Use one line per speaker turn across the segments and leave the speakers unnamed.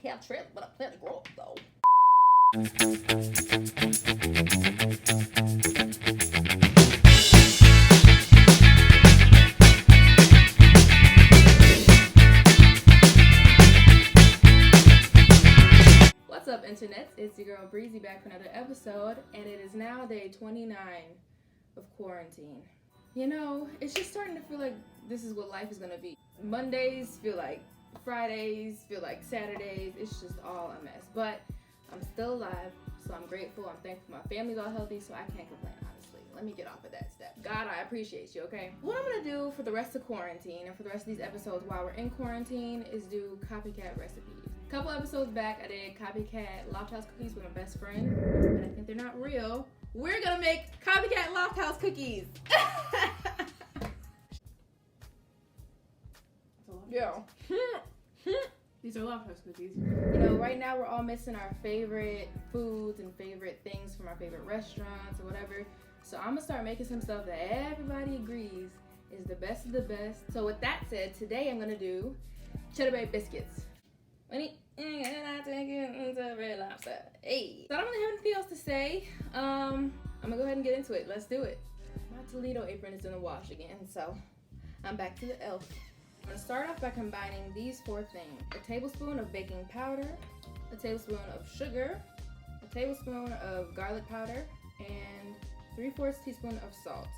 have trailer, but I plan to grow up though. What's up, internet? It's your girl Breezy back for another episode, and it is now day 29 of quarantine. You know, it's just starting to feel like this is what life is gonna be. Mondays feel like Fridays, feel like Saturdays. It's just all a mess. But I'm still alive, so I'm grateful. I'm thankful my family's all healthy, so I can't complain, honestly. Let me get off of that step. God, I appreciate you, okay? What I'm gonna do for the rest of quarantine and for the rest of these episodes while we're in quarantine is do copycat recipes. A couple episodes back, I did copycat Loft House cookies with my best friend, but I think they're not real. We're gonna make copycat Loft House cookies. Yo.
These are Loft House cookies.
You know, right now we're all missing our favorite foods and favorite things from our favorite restaurants or whatever. So I'm gonna start making some stuff that everybody agrees is the best of the best. So with that said, today I'm gonna do Cheddar Bay biscuits. Hey. So I don't really have anything else to say. I'm gonna go ahead and get into it. Let's do it. My Toledo apron is in the wash again, so I'm back to the elf. I'm gonna start off by combining these four things: a tablespoon of baking powder, a tablespoon of sugar, a tablespoon of garlic powder, and 3/4 teaspoon of salt.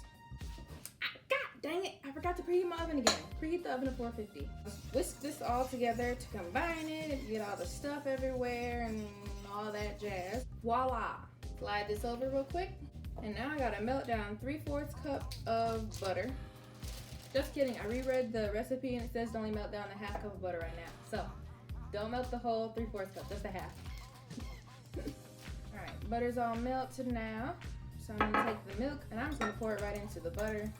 God dang it, I forgot to preheat my oven again. Preheat the oven to 450. Whisk this all together to combine it and get all the stuff everywhere and all that jazz. Voila! Slide this over real quick. And now I gotta melt down 3/4 cup of butter. Just kidding, I reread the recipe and it says to only melt down a half cup of butter right now. So, don't melt the whole 3/4 cup, just a half. Alright, butter's all melted now. So I'm gonna take the milk and I'm just gonna pour it right into the butter.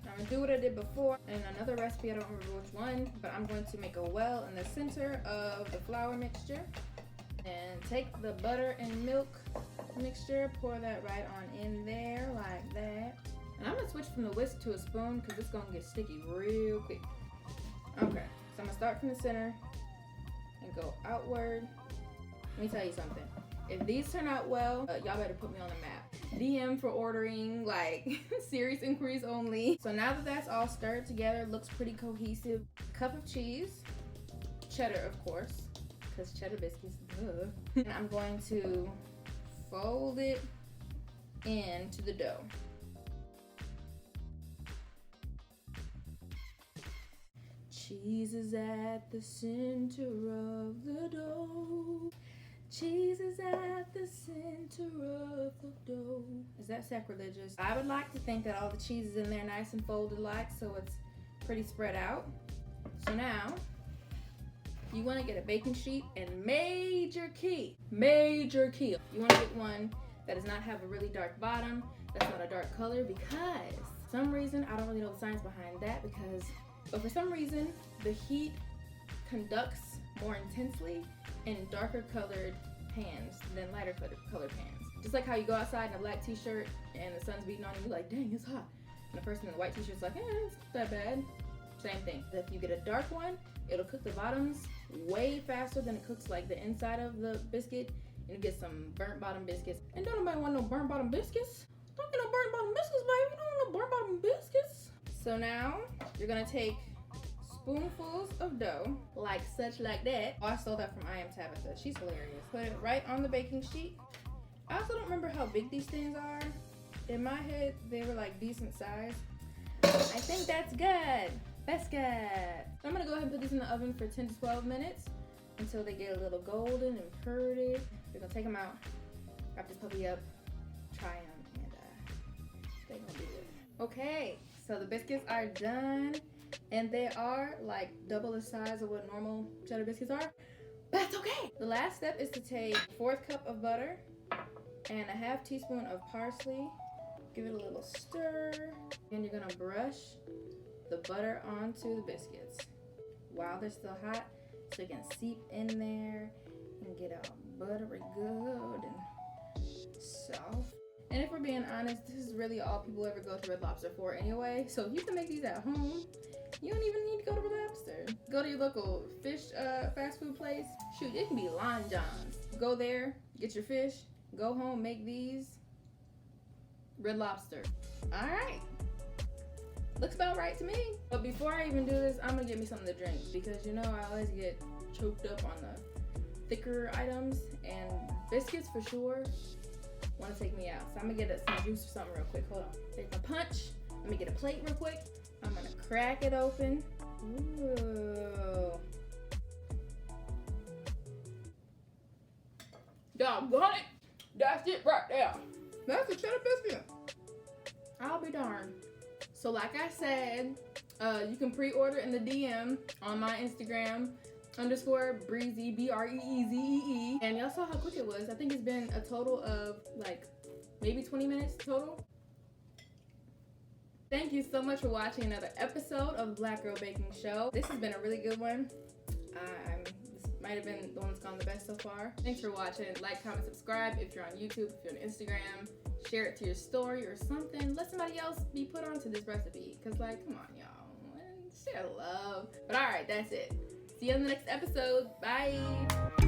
I'm gonna do what I did before in another recipe, I don't remember which one, but I'm going to make a well in the center of the flour mixture. And take the butter and milk mixture, pour that right on in there like that. And I'm gonna switch from the whisk to a spoon because it's gonna get sticky real quick. Okay, so I'm gonna start from the center and go outward. Let me tell you something. If these turn out well, y'all better put me on the map. DM for ordering, like, serious inquiries only. So now that that's all stirred together, looks pretty cohesive. Cup of cheese, cheddar of course, because cheddar biscuits, duh. And I'm going to fold it into the dough. Cheese is at the center of the dough. Cheese is at the center of the dough. Is that sacrilegious? I would like to think that all the cheese is in there nice and folded like, so it's pretty spread out. So now, you want to get a baking sheet, and major key, you want to get one that does not have a really dark bottom, that's not a dark color, because for some reason, I don't really know the science behind that, but for some reason, the heat conducts more intensely in darker colored pans than lighter colored pans. Just like how you go outside in a black t-shirt and the sun's beating on you, you're like, dang, it's hot. And the person in the white t-shirt's like, it's not that bad. Same thing. If you get a dark one, it'll cook the bottoms way faster than it cooks like the inside of the biscuit. And you get some burnt bottom biscuits. And don't nobody want no burnt bottom biscuits. Don't get no burnt bottom biscuits, baby. You don't want no burnt bottom biscuits. So now, you're gonna take spoonfuls of dough, like such like that. Oh, I stole that from I Am Tabitha. She's hilarious. Put it right on the baking sheet. I also don't remember how big these things are. In my head, they were like decent size. I think that's good. That's good. So I'm gonna go ahead and put these in the oven for 10 to 12 minutes until they get a little golden and purdy. We're gonna take them out, wrap this puppy up, try them, and they're gonna be good. Okay, so the biscuits are done. And they are like double the size of what normal cheddar biscuits are. But that's okay. The last step is to take 1/4 cup of butter and a 1/2 teaspoon of parsley. Give it a little stir. And you're gonna brush the butter onto the biscuits while they're still hot, so it can seep in there and get all buttery good and soft. And if we're being honest, this is really all people ever go to Red Lobster for anyway. So if you can make these at home, You don't even need to go to Red Lobster. Go to your local fish fast food place. Shoot, it can be Lon John's. Go there, get your fish, go home, make these. Red Lobster. All right. Looks about right to me. But before I even do this, I'm gonna get me something to drink because you know I always get choked up on the thicker items, and biscuits for sure want to take me out. So I'm gonna get some juice or something real quick. Hold on. Take my punch. Let me get a plate real quick. I'm gonna crack it open. Ooh. Doggone it. That's it right there. That's a cheddar biscuit. I'll be darned. So like I said, you can pre-order in the DM on my Instagram _breezy, BREEZEE. And y'all saw how quick it was. I think it's been a total of like maybe 20 minutes total. Thank you so much for watching another episode of Black Girl Baking Show. This has been a really good one. This might have been the one that's gone the best so far. Thanks for watching. Like, comment, subscribe if you're on YouTube, if you're on Instagram. Share it to your story or something. Let somebody else be put onto this recipe. Cause like, come on y'all. Share love. But alright, that's it. See you in the next episode. Bye.